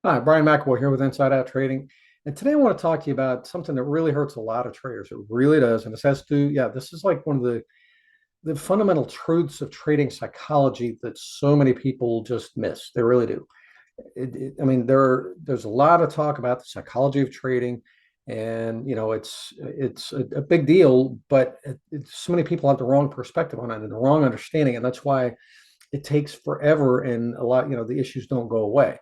Hi, Brian McAvoy here with Inside Out Trading. And today I want to talk to you about something that really hurts a lot of traders. It really does. And this has to, yeah, this is like one of the fundamental truths of trading psychology that so many people just miss. They really do. I mean, there's a lot of talk about the psychology of trading, and it's a big deal, but so many people have the wrong perspective on it and the wrong understanding, and that's why it takes forever, and a lot, the issues don't go away.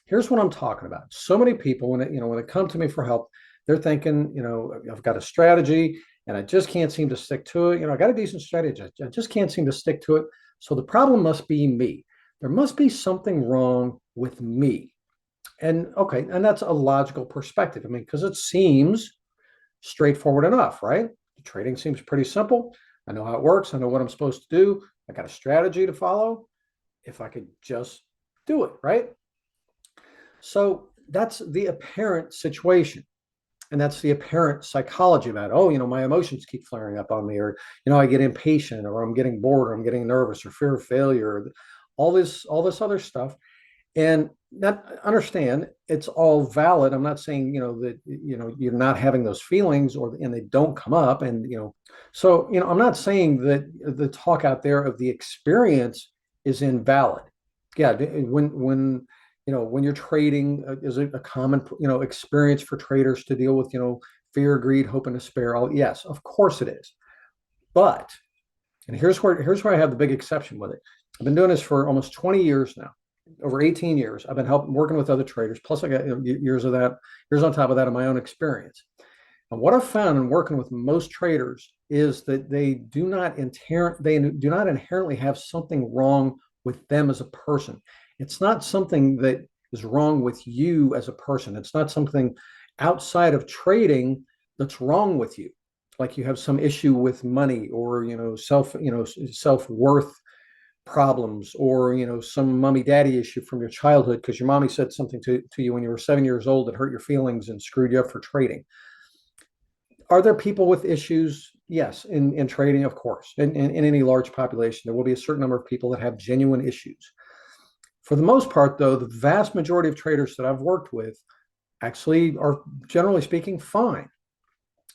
Here's what I'm talking about. So many people, when they come to me for help, they're thinking, I've got a strategy and I just can't seem to stick to it. I got a decent strategy. I just can't seem to stick to it. So the problem must be me. There must be something wrong with me. And okay, and that's a logical perspective. I mean, because it seems straightforward enough, right? The trading seems pretty simple. I know how it works. I know what I'm supposed to do. I got a strategy to follow. If I could just do it, right? So that's the apparent situation. And that's the apparent psychology about, oh, my emotions keep flaring up on me, or, I get impatient, or I'm getting bored, or I'm getting nervous, or fear of failure, or all this other stuff. And that understand it's all valid. I'm not saying, that, you're not having those feelings and they don't come up. And, so, I'm not saying that the talk out there of the experience is invalid. Yeah. When you're trading, is it a common, experience for traders to deal with, fear, greed, hope, and despair? Yes, of course it is. But, and here's where I have the big exception with it. I've been doing this for almost 20 years now, over 18 years. I've been working with other traders. Plus, I got years of that, years on top of that of my own experience. And what I've found in working with most traders is that they do not inherently have something wrong with them as a person. It's not something that is wrong with you as a person. It's not something outside of trading that's wrong with you. Like you have some issue with money, or self-worth problems, or some mommy daddy issue from your childhood because your mommy said something to you when you were 7 years old that hurt your feelings and screwed you up for trading. Are there people with issues? Yes, in trading, of course. In any large population, there will be a certain number of people that have genuine issues. For the most part, though, the vast majority of traders that I've worked with actually are, generally speaking, fine.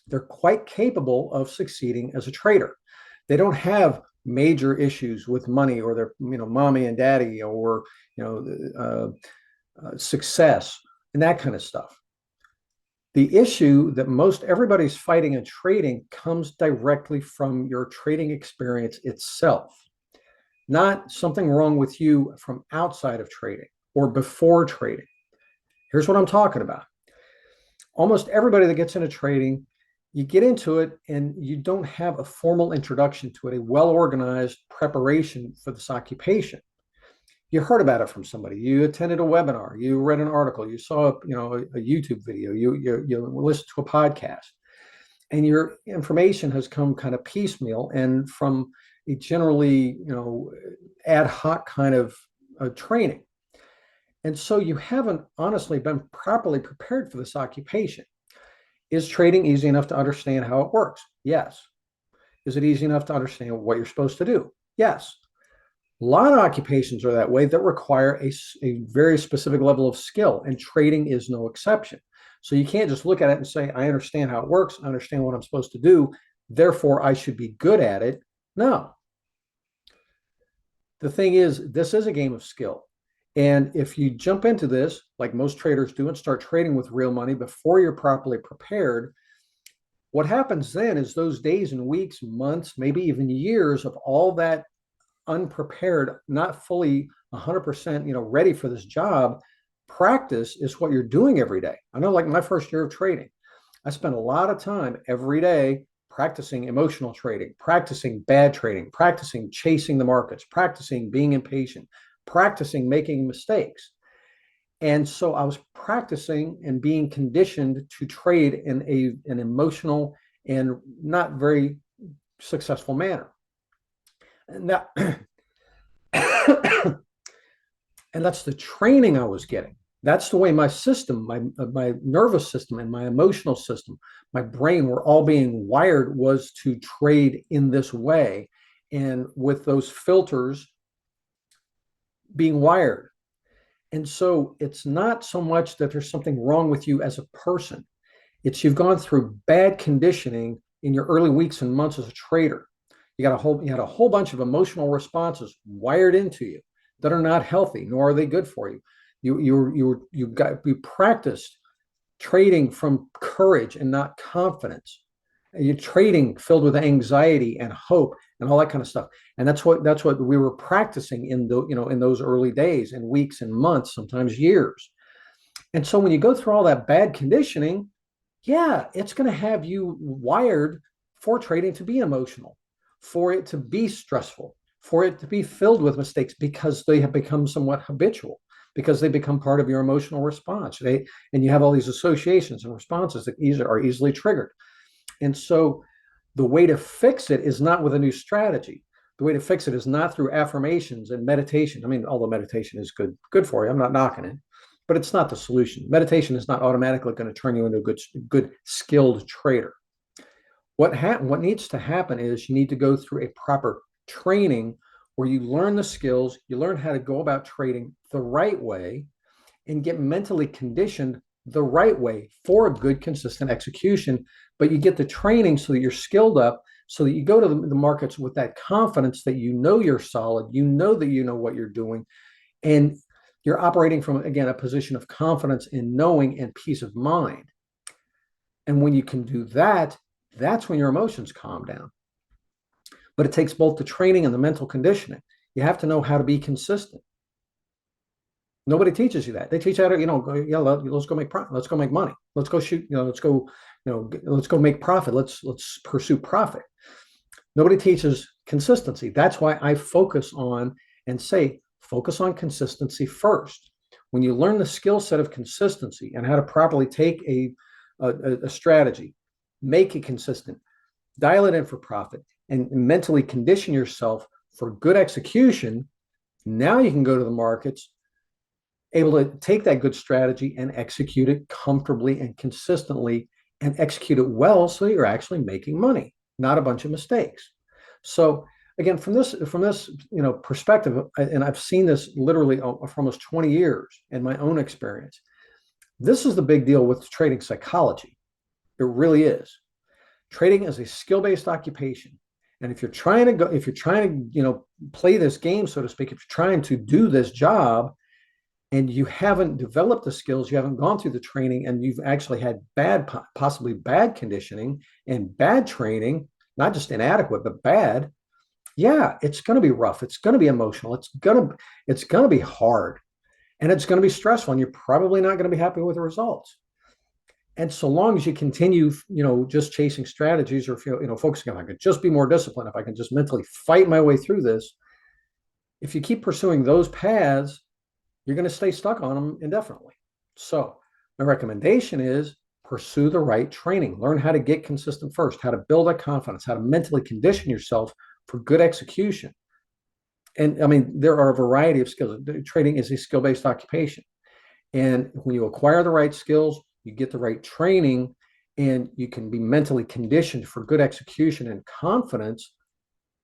They're quite capable of succeeding as a trader. They don't have major issues with money, or their, mommy and daddy, or, success, and that kind of stuff. The issue that most everybody's fighting in trading comes directly from your trading experience itself, not something wrong with you from outside of trading or before trading. Here's what I'm talking about. Almost everybody that gets into trading, you get into it and you don't have a formal introduction to it, a well-organized preparation for this occupation. You heard about it from somebody, you attended a webinar, you read an article, you saw a YouTube video, you listened to a podcast, and your information has come kind of piecemeal and from a generally ad hoc kind of training. And so you haven't honestly been properly prepared for this occupation. Is trading easy enough to understand how it works? Yes. Is it easy enough to understand what you're supposed to do? Yes. A lot of occupations are that way, that require a very specific level of skill, and trading is no exception. So you can't just look at it and say, I understand how it works, I understand what I'm supposed to do, therefore I should be good at it. No. The thing is, this is a game of skill. And if you jump into this, like most traders do, and start trading with real money before you're properly prepared, what happens then is those days and weeks, months, maybe even years of all that unprepared, not fully 100%, ready for this job, practice is what you're doing every day. I know, like my first year of trading, I spent a lot of time every day practicing emotional trading, practicing bad trading, practicing chasing the markets, practicing being impatient, practicing making mistakes. And so I was practicing and being conditioned to trade in an emotional and not very successful manner. And that and that's the training I was getting. That's the way my system, my nervous system, and my emotional system, my brain were all being wired, was to trade in this way, and with those filters being wired. And so it's not so much that there's something wrong with you as a person. It's you've gone through bad conditioning in your early weeks and months as a trader. You had a whole bunch of emotional responses wired into you that are not healthy, nor are they good for you. You practiced trading from courage and not confidence. You're trading filled with anxiety and hope and all that kind of stuff. And that's what we were practicing in the in those early days and weeks and months, sometimes years. And so when you go through all that bad conditioning, yeah, it's going to have you wired for trading to be emotional, for it to be stressful, for it to be filled with mistakes because they have become somewhat habitual, because they become part of your emotional response. And you have all these associations and responses that are easily triggered. And so the way to fix it is not with a new strategy. The way to fix it is not through affirmations and meditation. I mean, although meditation is good for you, I'm not knocking it, but it's not the solution. Meditation is not automatically going to turn you into a good skilled trader. What needs to happen is you need to go through a proper training where you learn the skills, you learn how to go about trading the right way, and get mentally conditioned the right way for a good, consistent execution. But you get the training so that you're skilled up, so that you go to the markets with that confidence that you know you're solid, you know that you know what you're doing, and you're operating from, again, a position of confidence in knowing and peace of mind. And when you can do that, that's when your emotions calm down. But it takes both the training and the mental conditioning. You have to know how to be consistent. Nobody teaches you that. They teach you how to, yeah, let's go make profit. Let's go make money. Let's go shoot. Let's go make profit. Let's pursue profit. Nobody teaches consistency. That's why I focus on and say focus on consistency first. When you learn the skill set of consistency and how to properly take a strategy, make it consistent, dial it in for profit, and mentally condition yourself for good execution, now you can go to the markets able to take that good strategy and execute it comfortably and consistently and execute it well so you're actually making money, not a bunch of mistakes. So again, from this perspective, and I've seen this literally for almost 20 years in my own experience, this is the big deal with trading psychology. It really is. Trading is a skill-based occupation. And if you're trying to play this game, so to speak, if you're trying to do this job, and you haven't developed the skills, you haven't gone through the training, and you've actually had possibly bad conditioning and bad training, not just inadequate, but bad, yeah, it's going to be rough. It's going to be emotional. It's going to be hard, and it's going to be stressful, and you're probably not going to be happy with the results. And so long as you continue, just chasing strategies, or focusing on, I could just be more disciplined, if I can just mentally fight my way through this, if you keep pursuing those paths, you're going to stay stuck on them indefinitely. So my recommendation is pursue the right training. Learn how to get consistent first, how to build that confidence, how to mentally condition yourself for good execution. And I mean, there are a variety of skills. Trading is a skill-based occupation. And when you acquire the right skills, you get the right training, and you can be mentally conditioned for good execution and confidence,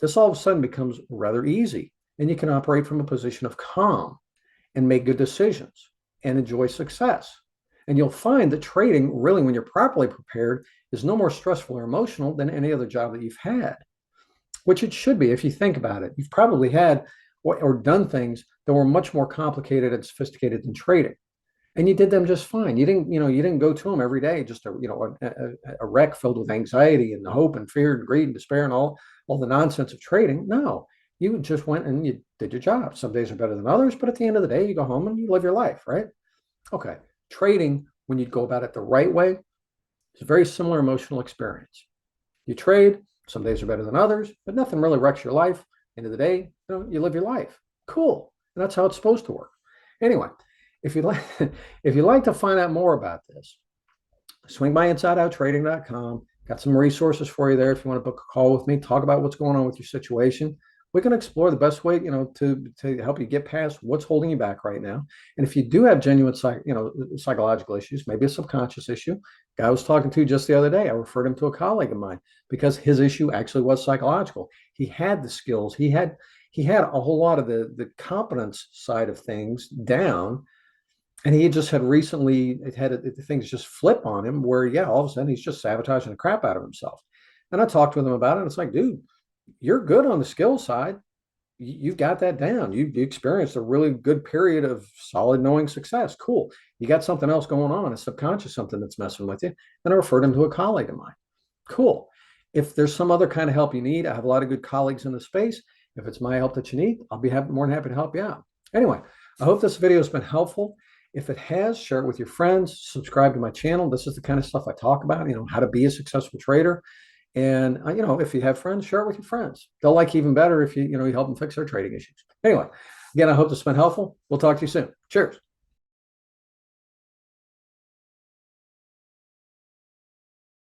this all of a sudden becomes rather easy. And you can operate from a position of calm and make good decisions and enjoy success. And you'll find that trading, really, when you're properly prepared, is no more stressful or emotional than any other job that you've had, which it should be if you think about it. You've probably had or done things that were much more complicated and sophisticated than trading, and you did them just fine. You didn't go to them every day just a wreck filled with anxiety and hope and fear and greed and despair and all the nonsense of trading. No, you just went and you did your job. Some days are better than others, but at the end of the day, you go home and you live your life, right? Okay. Trading, when you go about it the right way, is a very similar emotional experience. You trade, some days are better than others, but nothing really wrecks your life. End of the day, you live your life. Cool. And that's how it's supposed to work. Anyway, if you'd like to find out more about this, swing by InsideOutTrading.com. Got some resources for you there if you want to book a call with me, talk about what's going on with your situation. We can explore the best way, to help you get past what's holding you back right now. And if you do have genuine, psychological issues, maybe a subconscious issue. Guy I was talking to just the other day, I referred him to a colleague of mine because his issue actually was psychological. He had the skills. He had a whole lot of the competence side of things down, And he just had recently things just flip on him where, yeah, all of a sudden he's just sabotaging the crap out of himself. And I talked with him about it. And it's like, dude, you're good on the skill side. You've got that down. You experienced a really good period of solid knowing success. Cool. You got something else going on, a subconscious something that's messing with you. And I referred him to a colleague of mine. Cool. If there's some other kind of help you need, I have a lot of good colleagues in the space. If it's my help that you need, I'll be more than happy to help you out. Anyway, I hope this video has been helpful. If it has, share it with your friends, subscribe to my channel. This is the kind of stuff I talk about, how to be a successful trader. And, if you have friends, share it with your friends. They'll like you even better if you help them fix their trading issues. Anyway, again, I hope this has been helpful. We'll talk to you soon. Cheers.